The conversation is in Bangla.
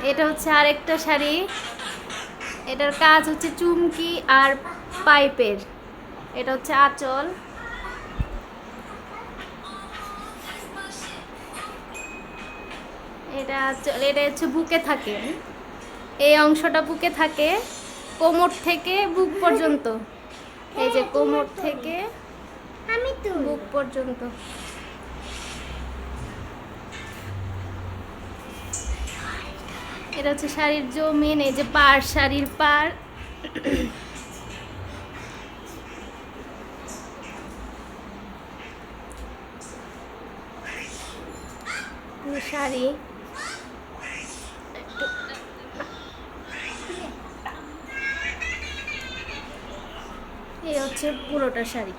এটা হচ্ছে আরেকটা শাড়ি। এটার কাজ হচ্ছে চুমকি আর পাইপের। এটা হচ্ছে আঁচল। এটা হচ্ছে বুকে থাকে, এই অংশটা বুকে থাকে কোমর থেকে বুক পর্যন্ত। এই যে কোমর থেকে বুক পর্যন্ত। এটা হচ্ছে শাড়ির জমিন, এই যে পাড়, শাড়ির পাড়। শাড়ি এই হচ্ছে পুরোটা শাড়ি।